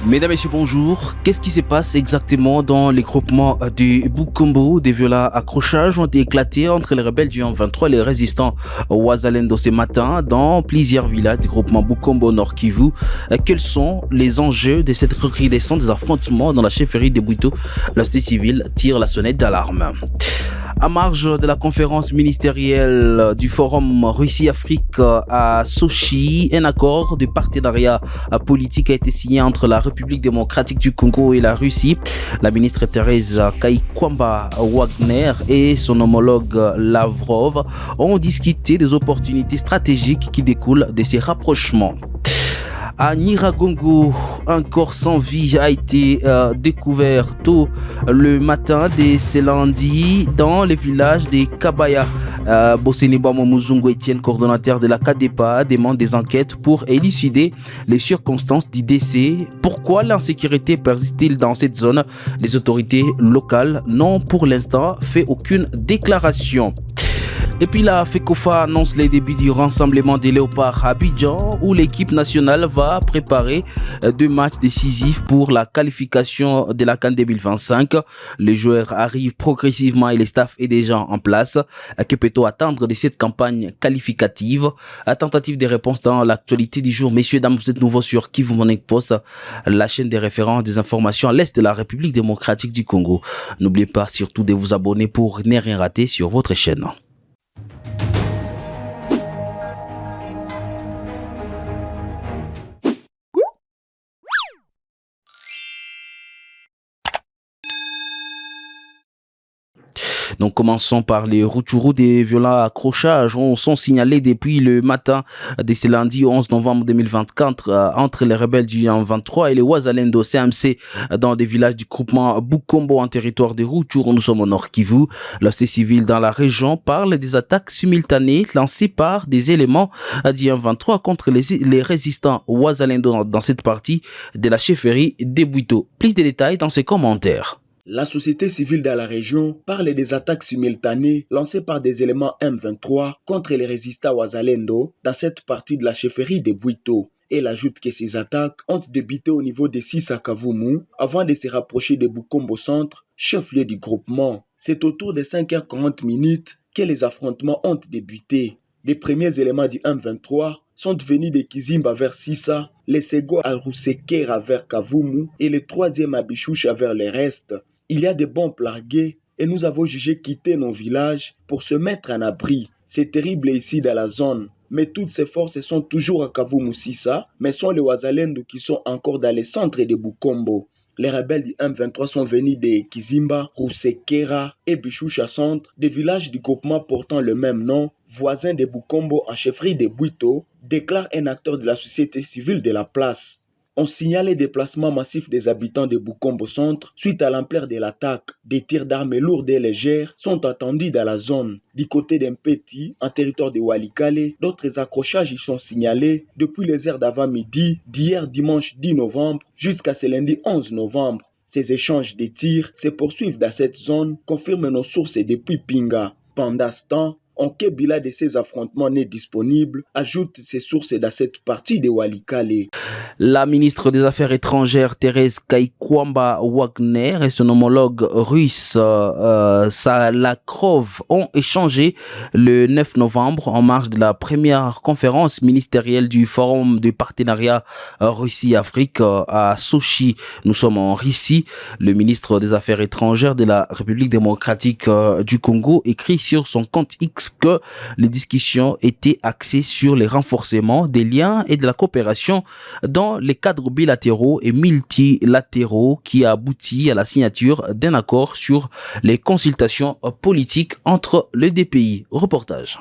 Mesdames et messieurs, bonjour. Qu'est-ce qui se passe exactement dans les groupements du Bukombo? Des violents accrochages ont été éclatés entre les rebelles du M23 et les résistants Wazalendo ce matin dans plusieurs villages du groupement Bukombo Nord Kivu. Quels sont les enjeux de cette recrudescence des affrontements dans la chefferie de Bwito? La société civile tire la sonnette d'alarme. À marge de la conférence ministérielle du Forum Russie-Afrique à Sochi, un accord de partenariat politique a été signé entre la République démocratique du Congo et la Russie. La ministre Thérèse Kaikwamba Wagner et son homologue Lavrov ont discuté des opportunités stratégiques qui découlent de ces rapprochements. À Nyiragongo, un corps sans vie a été découvert tôt le matin de ce lundi dans le village de Kabaya. Boseneba Momuzungu Etienne, coordonnateur de la CADEPA, demande des enquêtes pour élucider les circonstances du décès. Pourquoi l'insécurité persiste-t-il dans cette zone? Les autorités locales n'ont pour l'instant fait aucune déclaration. Et puis la FECOFA annonce les débuts du rassemblement des Léopards à Abidjan où l'équipe nationale va préparer 2 matchs décisifs pour la qualification de la CAN 2025. Les joueurs arrivent progressivement et le staff est déjà en place. Que peut-on attendre de cette campagne qualificative? Tentative de réponse dans l'actualité du jour. Messieurs, dames, vous êtes nouveaux sur Kivu Morning Post, la chaîne des référents des informations à l'Est de la République démocratique du Congo. N'oubliez pas surtout de vous abonner pour ne rien rater sur votre chaîne. Donc commençons par les Rutshuru. Des violents accrochages sont signalés depuis le matin de ce lundi 11 novembre 2024 entre les rebelles du M23 et les Wazalendo CMC dans des villages du groupement Bukombo en territoire de Rutshuru. Nous sommes au Nord Kivu. La société civile dans la région parle des attaques simultanées lancées par des éléments du M23 contre les résistants Wazalendo dans cette partie de la chefferie de Bwito. Plus de détails dans ces commentaires. La société civile dans la région parle des attaques simultanées lancées par des éléments M23 contre les résistants Wazalendo dans cette partie de la chefferie de Bwito. Elle ajoute que ces attaques ont débuté au niveau de Sissa Kavumu avant de se rapprocher de Bukombo Centre, chef-lieu du groupement. C'est autour de 5h40 que les affrontements ont débuté. Les premiers éléments du M23 sont venus de Kizimba vers Sissa, les seconds à Rusekera vers Kavumu et le troisième à Bichoucha vers le reste. Il y a des bombes larguées et nous avons jugé quitter nos villages pour se mettre en abri. C'est terrible ici dans la zone, mais toutes ces forces sont toujours à Kavumu Sissa, mais sont les Wazalendo qui sont encore dans les centres de Bukombo. Les rebelles du M23 sont venus de Kizimba, Rusekera et Bichoucha Centre, des villages du groupement portant le même nom, voisins de Bukombo en chefferie de Bwito, déclare un acteur de la société civile de la place. On signale les déplacements massifs des habitants de Bukombo Centre suite à l'ampleur de l'attaque. Des tirs d'armes lourdes et légères sont attendus dans la zone. Du côté d'Mpeti, en territoire de Walikale, d'autres accrochages y sont signalés depuis les heures d'avant-midi d'hier dimanche 10 novembre jusqu'à ce lundi 11 novembre. Ces échanges de tirs se poursuivent dans cette zone, confirment nos sources depuis Pinga. Pendant ce temps, aucun bilan de ces affrontements n'est disponible, ajoute ses sources dans cette partie de Walikale. La ministre des Affaires étrangères Thérèse Kaikwamba Wagner et son homologue russe Salakrov ont échangé le 9 novembre en marge de la première conférence ministérielle du Forum de partenariat Russie-Afrique à Sochi. Nous sommes en Russie. Le ministre des Affaires étrangères de la République démocratique du Congo écrit sur son compte X que les discussions étaient axées sur les renforcements des liens et de la coopération dans les cadres bilatéraux et multilatéraux qui a abouti à la signature d'un accord sur les consultations politiques entre les deux pays. Reportage.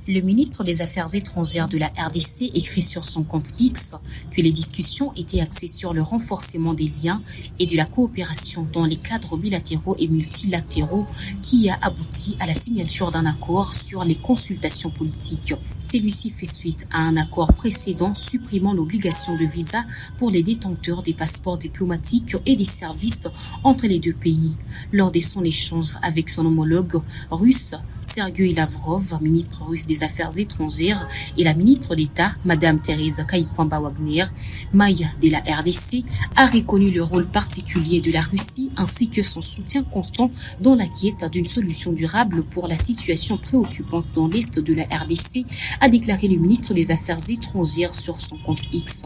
Le ministre des Affaires étrangères de la RDC écrit sur son compte X que les discussions étaient axées sur le renforcement des liens et de la coopération dans les cadres bilatéraux et multilatéraux qui a abouti à la signature d'un accord sur les consultations politiques. Celui-ci fait suite à un accord précédent supprimant l'obligation de visa pour les détenteurs des passeports diplomatiques et des services entre les deux pays. Lors de son échange avec son homologue russe, Sergueï Lavrov, ministre russe des Affaires étrangères, et la ministre d'État, Madame Thérèse Kaïkwamba-Wagner, maille de la RDC, a reconnu le rôle particulier de la Russie ainsi que son soutien constant dans la quête d'une solution durable pour la situation préoccupante dans l'est de la RDC, a déclaré le ministre des Affaires étrangères sur son compte X.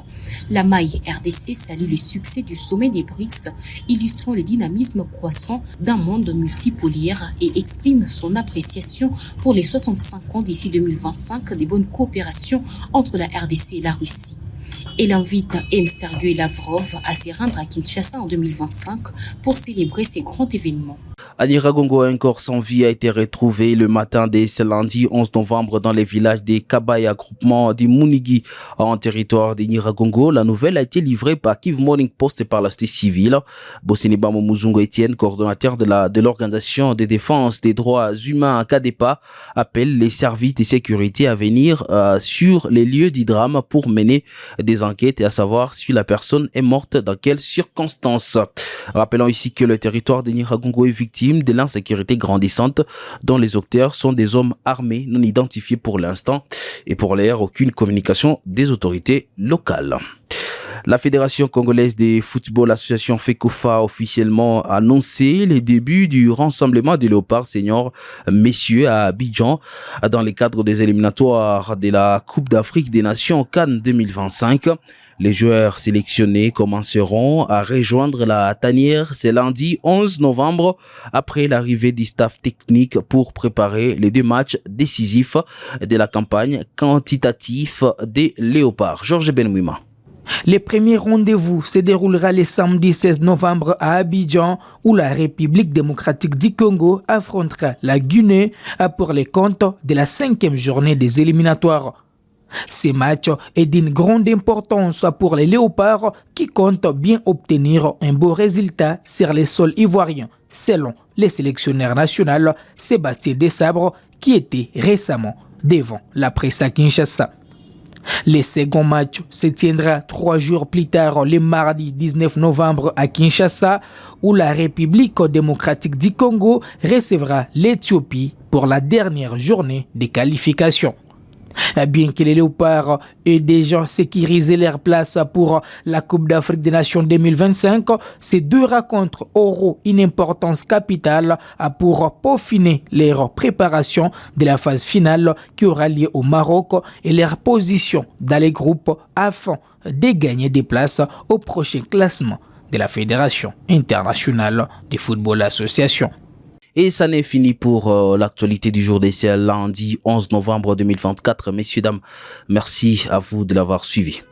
La maille RDC salue le succès du sommet des BRICS, illustrant le dynamisme croissant d'un monde multipolaire et exprime son appréciation pour les 65 ans d'ici 2025 des bonnes coopérations entre la RDC et la Russie. Elle invite M. Sergueï Lavrov à se rendre à Kinshasa en 2025 pour célébrer ces grands événements. À Nyiragongo, un corps sans vie a été retrouvé le matin de ce lundi 11 novembre dans les villages des Kabaya, groupement du Munigi en territoire de Nyiragongo. La nouvelle a été livrée par Kivu Morning Post et par la société civile. Boseneba Muzungo Etienne, coordonnateur de l'organisation de défense des droits humains à Kadepa, appelle les services de sécurité à venir sur les lieux du drame pour mener des enquêtes et à savoir si la personne est morte dans quelles circonstances. Rappelons ici que le territoire de Nyiragongo est victime de l'insécurité grandissante dont les auteurs sont des hommes armés non identifiés pour l'instant et pour l'air aucune communication des autorités locales. La Fédération congolaise de football, l'association FECOFA, a officiellement annoncé les débuts du rassemblement des Léopards Seniors messieurs à Abidjan dans le cadre des éliminatoires de la Coupe d'Afrique des Nations CAN 2025. Les joueurs sélectionnés commenceront à rejoindre la tanière ce lundi 11 novembre après l'arrivée du staff technique pour préparer les deux matchs décisifs de la campagne quantitative des Léopards. Georges Benouima. Le premier rendez-vous se déroulera le samedi 16 novembre à Abidjan, où la République démocratique du Congo affrontera la Guinée pour les comptes de la 5e journée des éliminatoires. Ce match est d'une grande importance pour les Léopards qui comptent bien obtenir un beau résultat sur les sols ivoiriens, selon le sélectionneur national Sébastien Desabre, qui était récemment devant la presse à Kinshasa. Le second match se tiendra 3 jours plus tard, le mardi 19 novembre à Kinshasa, où la République démocratique du Congo recevra l'Éthiopie pour la dernière journée de qualification. Bien que les Léopards aient déjà sécurisé leur place pour la Coupe d'Afrique des Nations 2025, ces deux rencontres auront une importance capitale pour peaufiner leur préparation de la phase finale qui aura lieu au Maroc et leur position dans les groupes afin de gagner des places au prochain classement de la Fédération internationale de football association. Et ça n'est fini pour l'actualité du jour d'essai lundi 11 novembre 2024. Messieurs, dames, merci à vous de l'avoir suivi.